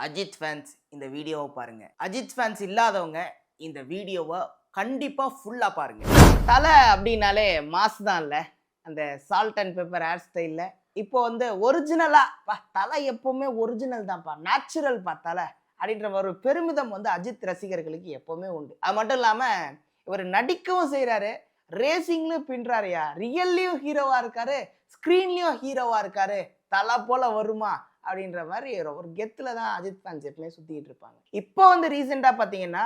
Ajith fans இந்த வீடியோவை பாருங்க. அஜித் ஃபேன்ஸ் இல்லாதவங்க இந்த வீடியோவை கண்டிப்பா ஃபுல்லா பாருங்க. தலை அப்படின்னாலே மாஸ் தான் இல்ல, அந்த சால்ட் அண்ட் பெப்பர் ஹேர் ஸ்டைல்ல இப்போ வந்து ஒரிஜினலா தலை எப்பவுமே ஒரிஜினல் தான்ப்பா, நேச்சுரல் தலை அப்படின்ற ஒரு பெருமிதம் வந்து அஜித் ரசிகர்களுக்கு எப்பவுமே உண்டு. அது மட்டும் இல்லாம இவர் நடிக்கவும் செய்யறாரு, ரேசிங்லயும் பின்றாருயா, ரியல்லையும் ஹீரோவா இருக்காரு, ஸ்கிரீன்லயும் ஹீரோவா இருக்காரு. தலை போல வருமா அப்படின்ற மாதிரி ஒரு கெத்துல தான் அஜித் ஃபேன்ஸ் எப்பவுமே சுத்திட்டு இருப்பாங்க. இப்போ வந்து ரீசெண்டா பாத்தீங்கன்னா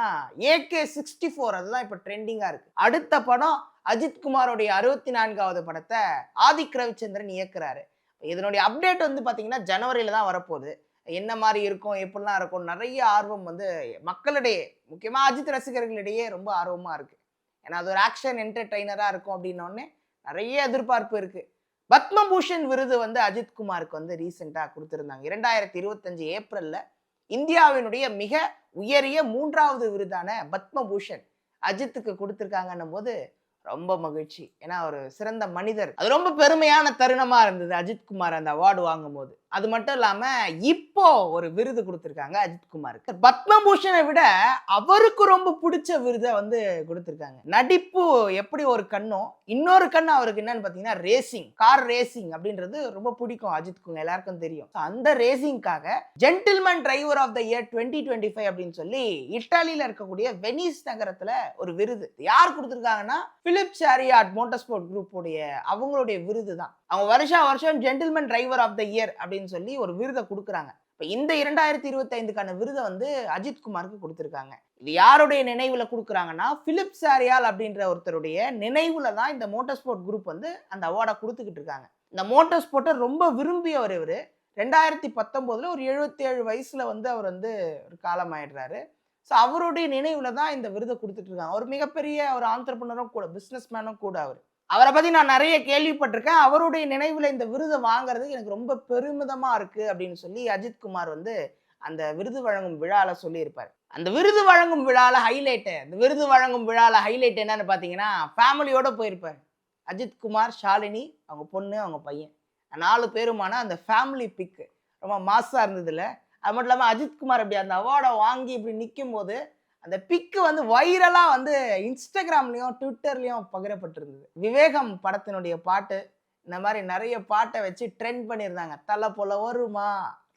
AK-64 அதுதான் இப்போ ட்ரெண்டிங்கா இருக்கு. அடுத்த படம் அஜித் குமாரோடைய 64வது படத்தை ஆதிக் ரவிச்சந்திரன் இயக்குறாரு. இதனுடைய அப்டேட் வந்து பாத்தீங்கன்னா ஜனவரியில தான் வரப்போகுது. என்ன மாதிரி இருக்கும், எப்படிலாம் இருக்கும், நிறைய ஆர்வம் வந்து மக்களிடையே, முக்கியமா அஜித் ரசிகர்களிடையே ரொம்ப ஆர்வமா இருக்கு. ஏன்னா அது ஒரு ஆக்ஷன் என்டர்டெய்னரா இருக்கும் அப்படின்னோடனே நிறைய எதிர்பார்ப்பு இருக்கு. பத்மபூஷன் விருது வந்து அஜித் குமாருக்கு வந்து ரீசெண்டா கொடுத்திருந்தாங்க. 2025 ஏப்ரல்ல இந்தியாவினுடைய மிக உயரிய 3வது விருதான பத்மபூஷன் அஜித்துக்கு கொடுத்திருக்காங்கன்னும் போது ரொம்ப மகிழ்ச்சி. ஏன்னா ஒரு சிறந்த மனிதர், அது ரொம்ப பெருமையான தருணமா இருந்தது அஜித் குமார் அந்த அவார்டு வாங்கும் போது. அது மட்டும் இல்லாம இப்போ ஒரு விருது கொடுத்திருக்காங்க அஜித் குமாருக்கு. பத்மபூஷனை விட அவருக்கு ரொம்ப பிடிச்ச விருதை வந்து கொடுத்திருக்காங்க. நடிப்பு எப்படி ஒரு கண்ணோ, இன்னொரு கண்ணு அவருக்கு என்னன்னு பாத்தீங்கன்னா ரேசிங், கார் ரேசிங் அப்படின்றது ரொம்ப பிடிக்கும் அஜித்குங்க, எல்லாருக்கும் தெரியும். அந்த ரேசிங்காக gentleman driver of the year 2025 அப்படின்னு சொல்லி இத்தாலியில இருக்கக்கூடிய வெனிஸ் நகரத்துல ஒரு விருது யார் கொடுத்திருக்காங்கன்னா பிலிப் சாரியாட் மோட்டார்ஸ்போர்ட் குரூப் உடைய அவங்களுடைய விருது தான். அவங்க வருஷம் gentleman driver of the year அப்படின்னு சொல்லி ஒரு விருதை கொடுக்குறாங்க. இப்போ இந்த 2025க்கான விருதை வந்து அஜித் குமாருக்கு கொடுத்துருக்காங்க. இது யாருடைய நினைவுல கொடுக்குறாங்கன்னா பிலிப் சாரியால் அப்படின்ற ஒருத்தருடைய நினைவுல தான் இந்த மோட்டார் ஸ்போர்ட் குரூப் வந்து அந்த அவார்டை கொடுத்துக்கிட்டு இருக்காங்க. இந்த மோட்டார் ஸ்போர்ட்டை ரொம்ப விரும்பியவர் இவர். 2019 ஒரு 77 வயசுல வந்து அவர் வந்து ஒரு காலமாயிடுறாரு. ஸோ அவருடைய நினைவுல தான் இந்த விருதை கொடுத்துட்டு இருக்காங்க. ஒரு மிகப்பெரிய ஒரு ஆண்டர்பிரினரும் கூட, பிசினஸ் மேனும் கூட அவர். அவரை பத்தி நான் நிறைய கேள்விப்பட்டிருக்கேன். அவருடைய நினைவுல இந்த விருதை வாங்குறதுக்கு எனக்கு ரொம்ப பெருமிதமா இருக்கு அப்படின்னு சொல்லி அஜித் குமார் வந்து அந்த விருது வழங்கும் விழால சொல்லியிருப்பார். அந்த விருது வழங்கும் விழால ஹைலைட் என்னன்னு பாத்தீங்கன்னா ஃபேமிலியோட போயிருப்பார். அஜித் குமார், ஷாலினி, அவங்க பொண்ணு, அவங்க பையன், 4 பேருமான அந்த ஃபேமிலி பிக் ரொம்ப மாசா இருந்ததுல. அது மட்டும் இல்லாமல் அஜித் குமார் அப்படி அந்த அவார்டை வாங்கி இப்படி நிற்கும் போது அந்த பிக்கு வந்து வைரலாக வந்து இன்ஸ்டாகிராம்லேயும் ட்விட்டர்லேயும் பகிரப்பட்டிருந்தது. விவேகம் படத்தினுடைய பாட்டு, இந்த மாதிரி நிறைய பாட்டை வச்சு ட்ரெண்ட் பண்ணியிருந்தாங்க. தலை போல வருமா,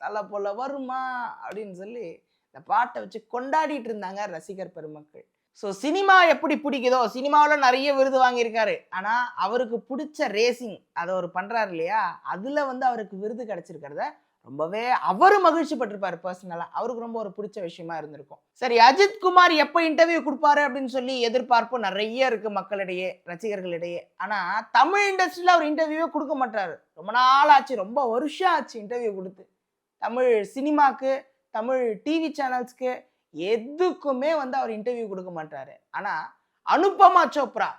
தலை போல வருமா அப்படின்னு சொல்லி இந்த பாட்டை வச்சு கொண்டாடிட்டு இருந்தாங்க ரசிகர் பெருமக்கள். ஸோ சினிமா எப்படி பிடிக்குதோ, சினிமாவில் நிறைய விருது வாங்கியிருக்காரு, ஆனால் அவருக்கு பிடிச்ச ரேசிங் அதை அவர் பண்ணுறாரு இல்லையா, அதில் வந்து அவருக்கு விருது கிடைச்சிருக்கிறத ரொம்பவே அவரு மகிழ்ச்சி பட்டிருப்பாரு. பர்சனலா அவருக்கு ரொம்ப ஒரு பிடிச்ச விஷயமா இருந்திருக்கும். சரி, அஜித் குமார் எப்ப இன்டர்வியூ கொடுப்பாரு அப்படின்னு சொல்லி எதிர்பார்ப்பு நிறைய இருக்கு மக்களிடையே, ரசிகர்களிடையே. ஆனா தமிழ் இண்டஸ்ட்ரியில அவர் இன்டர்வியூவே கொடுக்க மாட்டாரு. ரொம்ப நாள் ஆச்சு, ரொம்ப வருஷம் ஆச்சு இன்டர்வியூ கொடுத்து. தமிழ் சினிமாக்கு, தமிழ் டிவி சேனல்ஸ்க்கு எதுக்குமே வந்து அவர் இன்டர்வியூ கொடுக்க மாட்டாரு. ஆனா Anupama Chopra,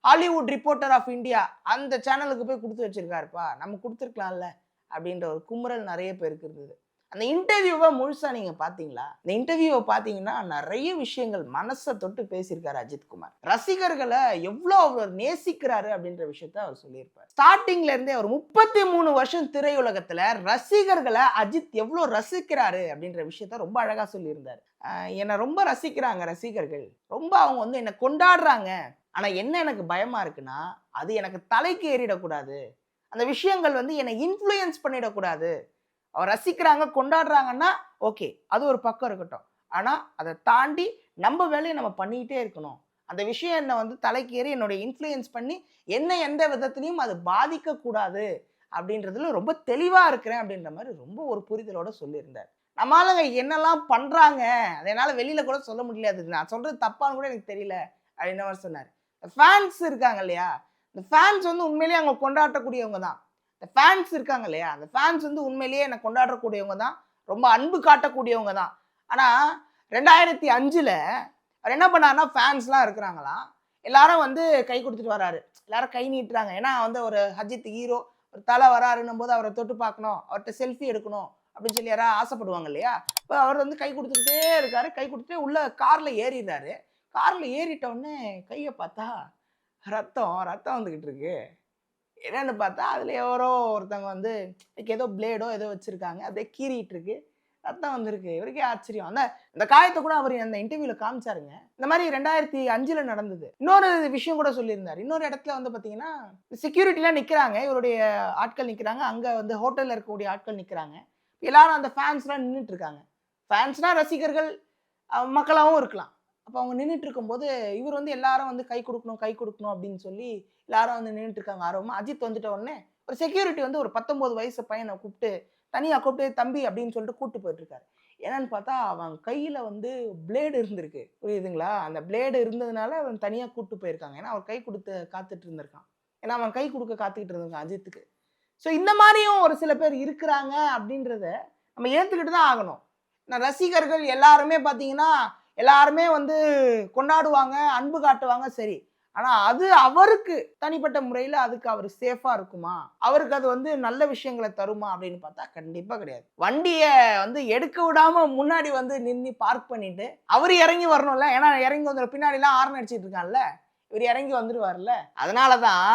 Hollywood reporter of India, அந்த சேனலுக்கு போய் கொடுத்து வச்சிருக்காருப்பா, நம்ம கொடுத்துருக்கலாம்ல அப்படின்ற ஒரு குமுறல் நிறைய பேருக்கு இருந்தது. அந்த இன்டர்வியூவை முழுசா நீங்க பாத்தீங்களா? இந்த இன்டர்வியூவை பாத்தீங்கன்னா நிறைய விஷயங்கள் மனசை தொட்டு பேசியிருக்காரு அஜித் குமார். ரசிகர்களை எவ்வளவு அவர் நேசிக்கிறாரு அப்படின்ற விஷயத்த அவர் சொல்லியிருப்பார். ஸ்டார்டிங்ல இருந்தே அவர் 33 வருஷம் திரையுலகத்துல ரசிகர்களை அஜித் எவ்வளவு ரசிக்கிறாரு அப்படின்ற விஷயத்த ரொம்ப அழகா சொல்லியிருந்தாரு. என்னை ரொம்ப ரசிக்கிறாங்க ரசிகர்கள், ரொம்ப அவங்க வந்து என்னை கொண்டாடுறாங்க. ஆனா என்ன எனக்கு பயமா இருக்குன்னா, அது எனக்கு தலைக்கு ஏறிடக்கூடாது, அந்த விஷயங்கள் வந்து என்னை இன்ஃப்ளூயன்ஸ் பண்ணிடக்கூடாது. அவர் ரசிக்கிறாங்க, கொண்டாடுறாங்கன்னா ஓகே, அது ஒரு பக்கம் இருக்கட்டும். ஆனால் அதை தாண்டி நம்ம வேலையை நம்ம பண்ணிக்கிட்டே இருக்கணும். அந்த விஷயம் என்னை வந்து தலைக்கு ஏறி என்னுடைய இன்ஃப்ளூயன்ஸ் பண்ணி என்னை எந்த விதத்துலையும் அது பாதிக்கக்கூடாது அப்படின்றதுல ரொம்ப தெளிவாக இருக்கிறேன் அப்படின்ற மாதிரி ரொம்ப ஒரு புரிதலோட சொல்லியிருந்தார். நம்மளால என்னெல்லாம் பண்ணுறாங்க அதை என்னால் வெளியில் கூட சொல்ல முடியாது, நான் சொல்கிறது தப்பான்னு கூட எனக்கு தெரியல அப்படின்னு அவர் சொன்னார். ஃபேன்ஸ் இருக்காங்க இல்லையா, இந்த ஃபேன்ஸ் வந்து உண்மையிலேயே அவங்க கொண்டாடக்கூடியவங்க தான். இந்த ஃபேன்ஸ் இருக்காங்க இல்லையா, அந்த ஃபேன்ஸ் வந்து உண்மையிலேயே என்னை கொண்டாடக்கூடியவங்க தான், ரொம்ப அன்பு காட்டக்கூடியவங்க தான். ஆனால் 2005ல் அவர் என்ன பண்ணாருன்னா, ஃபேன்ஸ்லாம் இருக்கிறாங்களாம், எல்லாரும் வந்து கை கொடுத்துட்டு வராரு, எல்லாரும் கை நீட்டுறாங்க. ஏன்னா வந்து ஒரு அஜித் ஹீரோ, ஒரு தலை வராருன்னும் போது அவரை தொட்டு பார்க்கணும், அவர்கிட்ட செல்ஃபி எடுக்கணும் அப்படின்னு சொல்லி யாராவது ஆசைப்படுவாங்க இல்லையா. இப்போ அவர் வந்து கை கொடுத்துக்கிட்டே இருக்காரு, கை கொடுத்துட்டே உள்ள காரில் ஏறிடுறாரு. காரில் ஏறிட்ட உடனே கையை பார்த்தா ரத்தம் வந்துக்கிட்டு இருக்கு. என்னன்னு பார்த்தா அதில் ஒருத்தவங்க வந்து ஏதோ பிளேடோ ஏதோ வச்சுருக்காங்க, அப்படியே கீறிட்டு இருக்கு. ரத்தம் வந்திருக்கு. இவருக்கே ஆச்சரியம். அந்த அந்த காயத்த கூட அவரு அந்த இன்டர்வியூல காமிச்சாருங்க. இந்த மாரி 2005ல நடந்தது. இன்னொரு விஷயம் கூட சொல்லியிருந்தாரு. இன்னொரு இடத்துல வந்து பார்த்தீங்கன்னா, செக்யூரிட்டிலாம் நிக்கிறாங்க. இவருடைய ஆட்கள் நிக்கிறாங்க. அங்க வந்து ஹோட்டல்ல இருக்கக்கூடிய ஆட்கள் நிக்கிறாங்க. எல்லாரும் அந்த ஃபேன்ஸ்லாம் நின்னுட்டு இருக்காங்க. ஃபேன்ஸ்னா ரசிகர்கள் மக்களாவும் இருக்கலாம். அப்ப அவங்க நின்னுட்டு இருக்கும்போது, இவர் வந்து எல்லாரும் வந்து கை குடுக்கணும், கை குடுக்கணும் அப்படின்னு சொல்லி எல்லாரும் வந்து நின்னுட்டு இருக்காங்க ஆர்வமா. அஜித் வந்துட்ட உடனே ஒரு செக்யூரிட்டி வந்து ஒரு 19 வயசு பையன கூப்ட்டு, தனியா கூப்ட்டு தம்பி அப்படின்னு சொல்லிட்டு கூட்டு போயிட்டுருக்காரு. என்னன்னு பார்த்தா, அவன் கையில வந்து பிளேடு இருந்திருக்கு. புரியுதுங்களா? அந்த பிளேடு இருந்ததுனால அவன் தனியா கூட்டு போயிருக்காங்க. ஏன்னா, அவர் கை குடுத்து காத்துட்டு இருந்திருக்கான். ஏன்னா, அவன் கை குடுக்க காத்துக்கிட்டு இருந்திருக்கான் அஜித்துக்கு. ஸோ இந்த மாரியும் ஒரு சில பேர் இருக்கிறாங்க அப்படின்றத நம்ம ஏத்துக்கிட்டு தான் ஆகணும். ரசிகர்கள் எல்லாருமே பார்த்தீங்கன்னா, எல்லாருமே வந்து கொண்டாடுவாங்க, அன்பு காட்டுவாங்க சரி. ஆனா அது அவருக்கு தனிப்பட்ட முறையில அதுக்கு அவரு சேஃபா இருக்குமா? அவருக்கு அது வந்து நல்ல விஷயங்கள தருமா? அப்படின்னு பார்த்தா கண்டிப்பா கிடையாது. வண்டிய வந்து எடுக்க விடாம முன்னாடி வந்து நின்னு பார்க் பண்ணிட்டு, அவரு இறங்கி வரணும்ல. ஏன்னா இறங்கி வந்து பின்னாடிலாம் ஹார்ன் அடிச்சிட்டு இருக்கான்ல. இவரு இறங்கி வந்துருவார்ல. அதனால தான்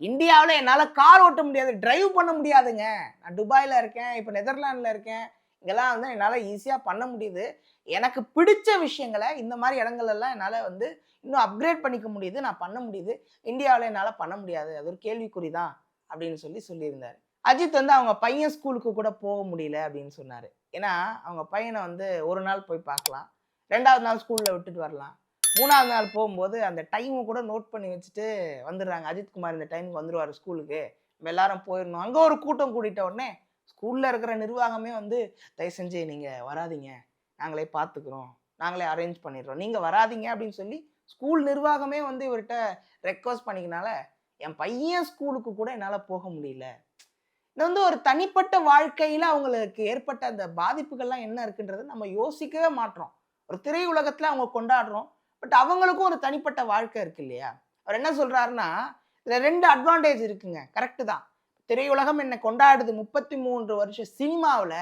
இந்தியாவுல என்னால கார் ஓட்ட முடியாது. டிரைவ் பண்ண முடியாதுங்க. நான் துபாய்ல இருக்கேன். இப்ப நெதர்லாண்ட்ல இருக்கேன். இங்கெல்லாம் வந்து என்னால ஈஸியா பண்ண முடியுது. எனக்கு பிடிச்ச விஷயங்கள இந்த மாரி இடங்கள்லாம் என்னால வந்து இன்னும் அப்கிரேட் பண்ணிக்க முடியுது. நான் பண்ண முடியுது. இந்தியாவுல என்னால பண்ண முடியாது. அது ஒரு கேள்விக்குறி தான் அப்படின்னு சொல்லியிருந்தாரு. அஜித் வந்து அவங்க பையன் ஸ்கூலுக்கு கூட போக முடியல அப்படின்னு சொன்னாரு. ஏன்னா, அவங்க பையன வந்து ஒரு நாள் போய் பார்க்கலாம். 2வது நாள் ஸ்கூல்ல விட்டுட்டு வரலாம். 3வது நாள் போகும்போது அந்த டைம கூட நோட் பண்ணி வச்சுட்டு வந்துடுறாங்க. அஜித் குமார் இந்த டைமுக்கு வந்துருவாரு ஸ்கூலுக்கு. நம்ம எல்லாரும் போயிரணும். அங்க ஒரு கூட்டம் கூடிட்ட உடனே ஸ்கூல்ல இருக்கிற நிர்வாகமே வந்து தயவு செஞ்சு நீங்க வராதீங்க. நாங்களே பார்த்துக்கிறோம். நாங்களே அரேஞ்ச் பண்ணிடுறோம். நீங்க வராதீங்க அப்படின்னு சொல்லி ஸ்கூல் நிர்வாகமே வந்து இவர்ட்ட ரெக்வெஸ்ட் பண்ணிக்கனால, என் பையன் ஸ்கூலுக்கு கூட என்னால போக முடியல. இது வந்து ஒரு தனிப்பட்ட வாழ்க்கையில அவங்களுக்கு ஏற்பட்ட அந்த பாதிப்புகள்லாம் என்ன இருக்குன்றத நம்ம யோசிக்கவே மாட்றோம். ஒரு திரையுலகத்துல அவங்க கொண்டாடுறோம். பட் அவங்களுக்கும் ஒரு தனிப்பட்ட வாழ்க்கை இருக்கு இல்லையா? அவர் என்ன சொல்றாருன்னா, இதுல 2 அட்வான்டேஜ் இருக்குங்க. கரெக்ட் தான். திரையுலகம் என்னை கொண்டாடுது. 33 வருஷம் சினிமாவுல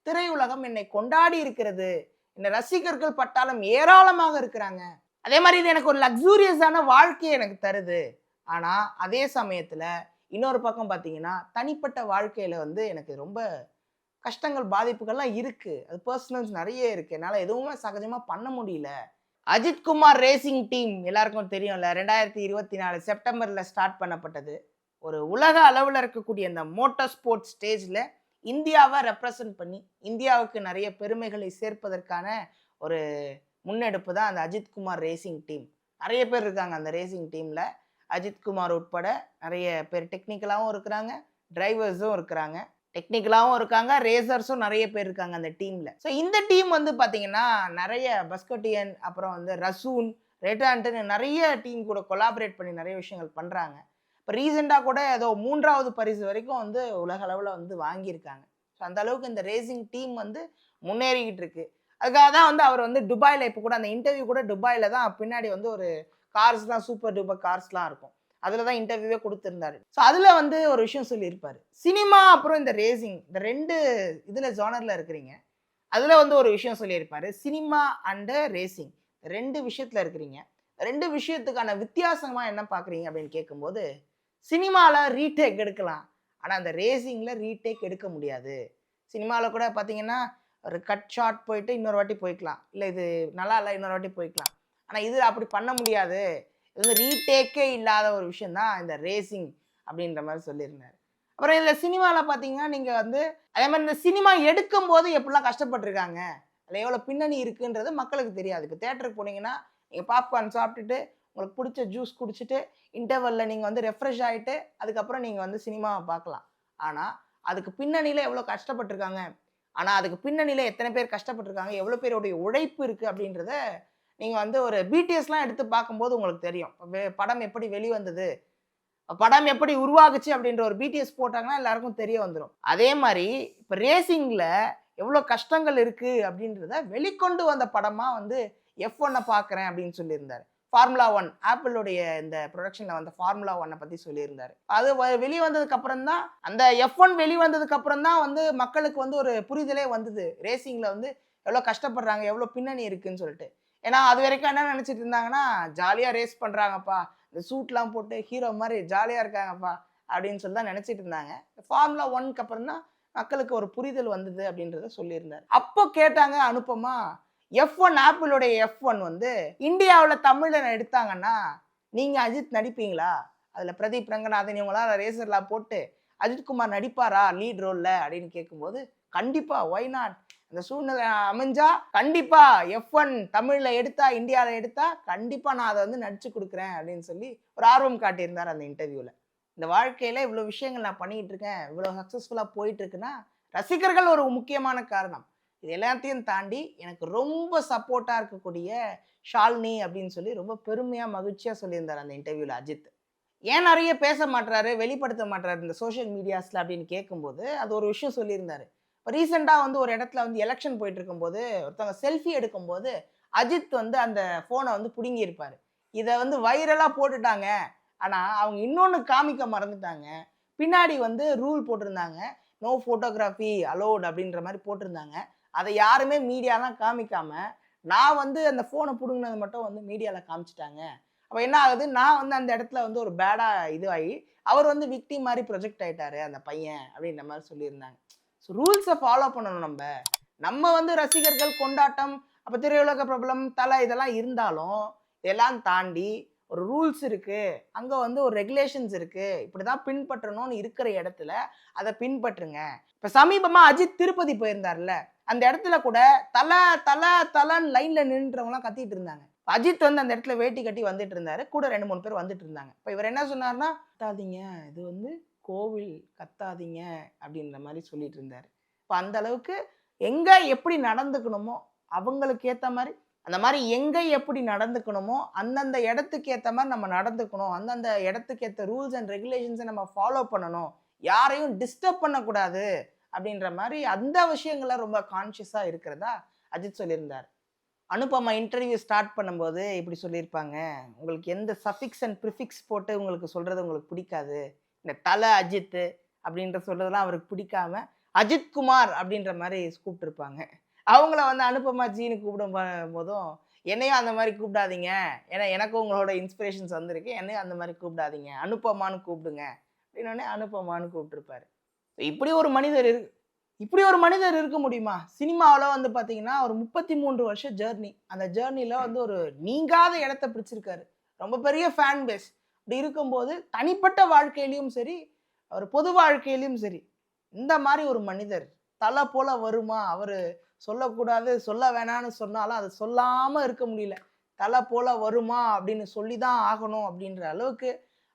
திரையுலகம் என்னை கொண்டாடி இருக்கிறது. என்ன ரசிகர்கள் பட்டாளம் ஏராளமாக இருக்கிறாங்க. அதே மாரி இது எனக்கு ஒரு லக்ஸூரியஸான வாழ்க்கைய எனக்கு தருது. ஆனா, அதே சமயத்துல இன்னொரு பக்கம் பார்த்தீங்கன்னா, தனிப்பட்ட வாழ்க்கையில வந்து எனக்கு ரொம்ப கஷ்டங்கள், பாதிப்புகள்லாம் இருக்கு. அது பெர்சனல்ஸ் நெறைய இருக்கு. என்னால எதுவுமே சகஜமா பண்ண முடியல. அஜித் குமார் ரேசிங் டீம் எல்லாருக்கும் தெரியும்ல. 2024 செப்டம்பர்ல ஸ்டார்ட் பண்ணப்பட்டது. ஒரு உலக அளவுல இருக்கக்கூடிய இந்த மோட்டார் ஸ்போர்ட்ஸ் ஸ்டேஜ்ல இந்தியாவ ரெப்ரசன்ட் பண்ணி, இந்தியாவுக்கு நெறைய பெருமைகளை சேர்ப்பதற்கான ஒரு முன்னெடுப்பு தான் அந்த அஜித் குமார் ரேசிங் டீம். நெறைய பேர் இருக்காங்க அந்த ரேசிங் டீம்ல. அஜித் குமார் உட்பட நெறைய பேர் டெக்னிக்கலாவும் இருக்கிறாங்க, டிரைவர்ஸும் இருக்கிறாங்க. டெக்னிக்கலாவும் இருக்காங்க, ரேசர்ஸும் நெறைய பேர் இருக்காங்க அந்த டீம்ல. ஸோ இந்த டீம் வந்து பார்த்தீங்கன்னா, நெறைய பஸ்கட்டியன், அப்புறம் வந்து ரசூன், ரெட் ஆண்டன்னு நெறைய டீம் கூட கொலாபரேட் பண்ணி நெறைய விஷயங்கள் பண்றாங்க. இப்போ ரீசெண்டா கூட ஏதோ 3வது பரிசு வரைக்கும் வந்து உலக அளவுல வந்து வாங்கியிருக்காங்க. ஸோ அந்த அளவுக்கு இந்த ரேசிங் டீம் வந்து முன்னேறிக்கிட்டு இருக்கு. அதுக்காக தான் வந்து அவர் வந்து துபாய்ல இப்போ கூட அந்த இன்டர்வியூ கூட துபாய்ல தான் பின்னாடி வந்து ஒரு கார்ஸ்லாம் சூப்பர் டூப்பர் கார்ஸ்லாம் இருக்கும். அதில தான் இன்டர்வியூவே குடுத்திருந்தாரு. ஸோ அதில வந்து ஒரு விஷயம் சொல்லியிருப்பாரு. சினிமா அப்புறம் இந்த ரேசிங் இந்த 2 இதுல ஜானர்ல இருக்கிறீங்க. அதில வந்து ஒரு விஷயம் சொல்லியிருப்பாரு. சினிமா அண்ட் ரேசிங் 2 விஷயத்துல இருக்கிறீங்க. 2 விஷயத்துக்கான வித்தியாசமா என்ன பார்க்குறீங்க அப்படின்னு கேட்கும்போது, சினிமால ரீடேக் எடுக்கலாம். ஆனா அந்த ரேசிங்ல ரீடேக் எடுக்க முடியாது. சினிமால கூட பார்த்தீங்கன்னா, ஒரு கட் ஷாட் போயிட்டு இன்னொரு வாட்டி போய்க்கலாம். இல்ல இது நல்லா இல்ல இன்னொரு வாட்டி போய்க்கலாம். ஆனா இது அப்படி பண்ண முடியாது. இது வந்து ரீடேக்கே இல்லாத ஒரு விஷயம் தான் இந்த ரேசிங் அப்படின்ற மாரி சொல்லியிருந்தாரு. அப்புறம் இதுல சினிமால பார்த்தீங்கன்னா, நீங்க வந்து அதே மாரி இந்த சினிமா எடுக்கும்போது எப்படிலாம் கஷ்டப்பட்டுருக்காங்க. அதில எவ்வளோ பின்னணி இருக்குன்றது மக்களுக்கு தெரியாது. இப்போ தியேட்டருக்கு போனீங்கன்னா, நீங்க பாப்கார்ன் சாப்பிட்டுட்டு, உங்களுக்கு புடிச்ச ஜூஸ் குடிச்சிட்டு, இன்டர்வல்ல நீங்க வந்து ரெஃப்ரெஷ் ஆயிட்டு, அதுக்கப்புறம் நீங்க வந்து சினிமாவ பார்க்கலாம். ஆனா, அதுக்கு பின்னணியில எவ்வளோ கஷ்டப்பட்டுருக்காங்க. ஆனா, அதுக்கு பின்னணியில எத்தன பேர் கஷ்டப்பட்டுருக்காங்க, எவ்வளோ பேருடைய உழைப்பு இருக்கு அப்படின்றத, நீங்க வந்து ஒரு பிடிஎஸ்லாம் எடுத்து பார்க்கும்போது உங்களுக்கு தெரியும். படம் எப்படி வெளிவந்தது, படம் எப்படி உருவாகுச்சு அப்படின்ற ஒரு பிடிஎஸ் போட்டாங்கன்னா எல்லாருக்கும் தெரிய வந்துரும். அதே மாரி இப்ப ரேசிங்ல எவ்வளோ கஷ்டங்கள் இருக்கு அப்படின்றத வெளிக்கொண்டு வந்த படமா வந்து F1 பார்க்குறேன் அப்படின்னு சொல்லியிருந்தாரு. ஃபார்முலா 1 ஆப்பிளுடைய இந்த புரொடக்ஷன்ல வந்த ஃபார்முலா 1 பத்தி சொல்லியிருந்தாரு. அது வெளிவந்ததுக்கு அப்புறம் தான் அந்த F1 வெளிவந்ததுக்கு அப்புறம் தான் வந்து மக்களுக்கு வந்து ஒரு புரிதலே வந்தது. ரேசிங்ல வந்து எவ்வளோ கஷ்டப்படுறாங்க, எவ்வளோ பின்னணி இருக்குன்னு சொல்லிட்டு. ஏன்னா அது வரைக்கும் என்ன நினைச்சிட்டு இருந்தாங்கன்னா, ஜாலியா ரேஸ் பண்றாங்கப்பா. இந்த சூட்லாம் போட்டு ஹீரோ மாரி ஜாலியா இருக்காங்கப்பா அப்படின்னு சொல்லி தான் நினைச்சிட்டு இருந்தாங்க. ஃபார்முலா 1க்கு அப்புறம் தான் மக்களுக்கு ஒரு புரிதல் வந்தது அப்படின்றத சொல்லியிருந்தார். அப்போ கேட்டாங்க அனுப்பமா, F1 ஆப்பிளுடைய F1 வந்து இந்தியாவில் தமிழ்ல எடுத்தாங்கன்னா நீங்க அஜித் நடிப்பீங்களா? அதுல பிரதீப் ரங்கநாதன் இவங்களாம் ரேசர்லா போட்டு அஜித்குமார் நடிப்பாரா லீட் ரோல்ல அப்படின்னு கேட்கும்போது கண்டிப்பா ஒய் நாட், அந்த சூழ்நிலை அமைஞ்சா கண்டிப்பா F1 தமிழ்ல எடுத்தா இந்தியாவில் எடுத்தா கண்டிப்பா நான் அதை வந்து நடிச்சு கொடுக்குறேன் அப்படின்னு சொல்லி ஒரு ஆர்வம் காட்டியிருந்தார் அந்த இன்டர்வியூல. இந்த வாழ்க்கையில இவ்வளவு விஷயங்கள் நான் பண்ணிட்டு இருக்கேன், இவ்வளவு சக்சஸ்ஃபுல்லா போயிட்டு இருக்குன்னா ரசிகர்கள் ஒரு முக்கியமான காரணம். இது எல்லாத்தையும் தாண்டி எனக்கு ரொம்ப சப்போர்ட்டா இருக்கக்கூடிய ஷாலினி அப்படின்னு சொல்லி ரொம்ப பெருமையா மகிழ்ச்சியா சொல்லியிருந்தார் அந்த இன்டர்வியூல அஜித். ஏன் நிறைய பேச மாட்டாரு, வெளிப்படுத்த மாட்டாரு இந்த சோஷியல் மீடியாஸ்ல அப்படின்னு கேட்கும்போது அது ஒரு விஷயம் சொல்லியிருந்தாரு. இப்போ ரீசெண்டாக வந்து ஒரு இடத்துல வந்து எலெக்ஷன் போயிட்டு இருக்கும்போது ஒருத்தவங்க செல்ஃபி எடுக்கும்போது அஜித் வந்து அந்த ஃபோனை வந்து பிடுங்கி இருப்பாரு. இதை வந்து வைரலாக போட்டுட்டாங்க. ஆனால் அவங்க இன்னொன்று காமிக்க மறந்துட்டாங்க. பின்னாடி வந்து ரூல் போட்டிருந்தாங்க, நோ ஃபோட்டோகிராஃபி அலோட் அப்படின்ற மாதிரி போட்டிருந்தாங்க. அதை யாருமே மீடியாலாம் காமிக்காம நான் வந்து அந்த ஃபோனை பிடுங்கினது மட்டும் வந்து மீடியாவில் காமிச்சிட்டாங்க. அப்போ என்ன ஆகுது, நான் வந்து அந்த இடத்துல வந்து ஒரு பேடாக இதுவாகி அவர் வந்து விக்டிம் மாதிரி ப்ரொஜெக்ட் ஆகிட்டாரு அந்த பையன் அப்படின்ற மாதிரி சொல்லியிருந்தாங்க. ஸோ ரூல்ஸை ஃபாலோ பண்ணணும். நம்ம வந்து ரசிகர்கள் கொண்டாட்டம், அப்போ திரையுலக பிரபலம் தலை இதெல்லாம் இருந்தாலும் இதெல்லாம் தாண்டி ஒரு ரூல்ஸ் இருக்கு, அங்கே வந்து ஒரு ரெகுலேஷன்ஸ் இருக்கு, இப்படிதான் பின்பற்றணும்னு இருக்கிற இடத்துல அதை பின்பற்றுங்க. இப்போ சமீபமாக அஜித் திருப்பதி போயிருந்தார்ல, அந்த இடத்துல கூட தலை தலை தலைன்னு லைன்ல நின்றுறவங்களாம் கத்திட்டு இருந்தாங்க. அஜித் வந்து அந்த இடத்துல வேட்டி கட்டி வந்துட்டு இருந்தாரு, கூட 2-3 பேர் வந்துட்டு இருந்தாங்க. இப்போ இவர் என்ன சொன்னார்னா, கத்தாதீங்க, இது வந்து கோவில், கத்தாதீங்க அப்படின்ற மாதிரி சொல்லிட்டு இருந்தாரு. இப்போ அந்த அளவுக்கு எங்க எப்படி நடந்துக்கணுமோ அவங்களுக்கு ஏற்ற மாதிரி, அந்த மாதிரி எங்க எப்படி நடந்துக்கணுமோ அந்தந்த இடத்துக்கு ஏற்ற மாதிரி நம்ம நடந்துக்கணும், அந்தந்த இடத்துக்கு ஏற்ற ரூல்ஸ் அண்ட் ரெகுலேஷன்ஸை நம்ம ஃபாலோ பண்ணணும், யாரையும் டிஸ்டர்ப் பண்ணக்கூடாது அப்படின்ற மாதிரி அந்த விஷயங்களை ரொம்ப கான்ஷியஸாக இருக்கிறதா அஜித் சொல்லியிருந்தார். அனுபமா இன்டர்வியூ ஸ்டார்ட் பண்ணும்போது இப்படி சொல்லியிருப்பாங்க, உங்களுக்கு எந்த சஃபிக்ஸ் அண்ட் ப்ரிஃபிக்ஸ் போட்டு உங்களுக்கு சொல்கிறது உங்களுக்கு பிடிக்காது, இந்த தலை அஜித் அப்படின்ற சொல்கிறதுலாம் அவருக்கு பிடிக்காம அஜித் குமார் அப்படின்ற மாதிரி கூப்பிட்டுருப்பாங்க. அவங்கள வந்து அனுபமா ஜீனு கூப்பிடும் போதும் என்னையும் அந்த மாதிரி கூப்பிடாதீங்க, ஏன்னா எனக்கும் உங்களோட இன்ஸ்பிரேஷன்ஸ் வந்திருக்கு, என்னையும் அந்த மாதிரி கூப்பிடாதீங்க, அனுபமானு கூப்பிடுங்க அப்படின்னோடனே அனுபமானு கூப்பிட்டுருப்பாரு. இப்படி ஒரு மனிதர் இப்படி ஒரு மனிதர் இருக்க முடியுமா? சினிமாவில் வந்து பார்த்தீங்கன்னா ஒரு 33 வருஷம் ஜேர்னி, அந்த ஜேர்னியில் வந்து ஒரு நீங்காத இடத்த பிடிச்சிருக்காரு, ரொம்ப பெரிய ஃபேன் பேஸ். இப்படி இருக்கும்போது தனிப்பட்ட வாழ்க்கையிலையும் சரி, ஒரு பொது வாழ்க்கையிலையும் சரி, இந்த மாதிரி ஒரு மனிதர் தலை போல வருமா? அவர் சொல்லக்கூடாது, சொல்ல வேணான்னு சொன்னாலும் அதை சொல்லாமல் இருக்க முடியல, தலை போல வருமா அப்படின்னு சொல்லி தான் ஆகணும் அப்படின்ற அளவுக்கு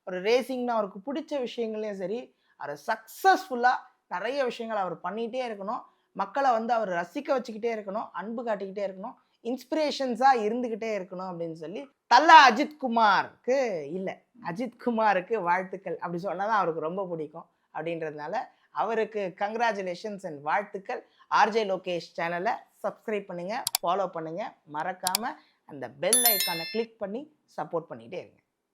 ஒரு ரேசிங்னா அவருக்கு பிடிச்ச விஷயங்களையும் சரி, அவர் சக்ஸஸ்ஃபுல்லாக நிறைய விஷயங்கள் அவர் பண்ணிகிட்டே இருக்கணும், மக்களை வந்து அவர் ரசிக்க வச்சுக்கிட்டே இருக்கணும், அன்பு காட்டிக்கிட்டே இருக்கணும், இன்ஸ்பிரேஷன்ஸாக இருந்துக்கிட்டே இருக்கணும் அப்படின்னு சொல்லி தலை அஜித்குமாருக்கு இல்லை அஜித்குமாருக்கு வாழ்த்துக்கள் அப்படி சொன்னால் தான் அவருக்கு ரொம்ப பிடிக்கும். அப்படின்றதுனால அவருக்கு கங்க்ராச்சுலேஷன்ஸ் அண்ட் வாழ்த்துக்கள். ஆர்ஜே லோகேஷ் சேனலை சப்ஸ்கிரைப் பண்ணுங்கள், ஃபாலோ பண்ணுங்கள், மறக்காமல் அந்த பெல் ஐக்கானை கிளிக் பண்ணி சப்போர்ட் பண்ணிகிட்டே இருங்க.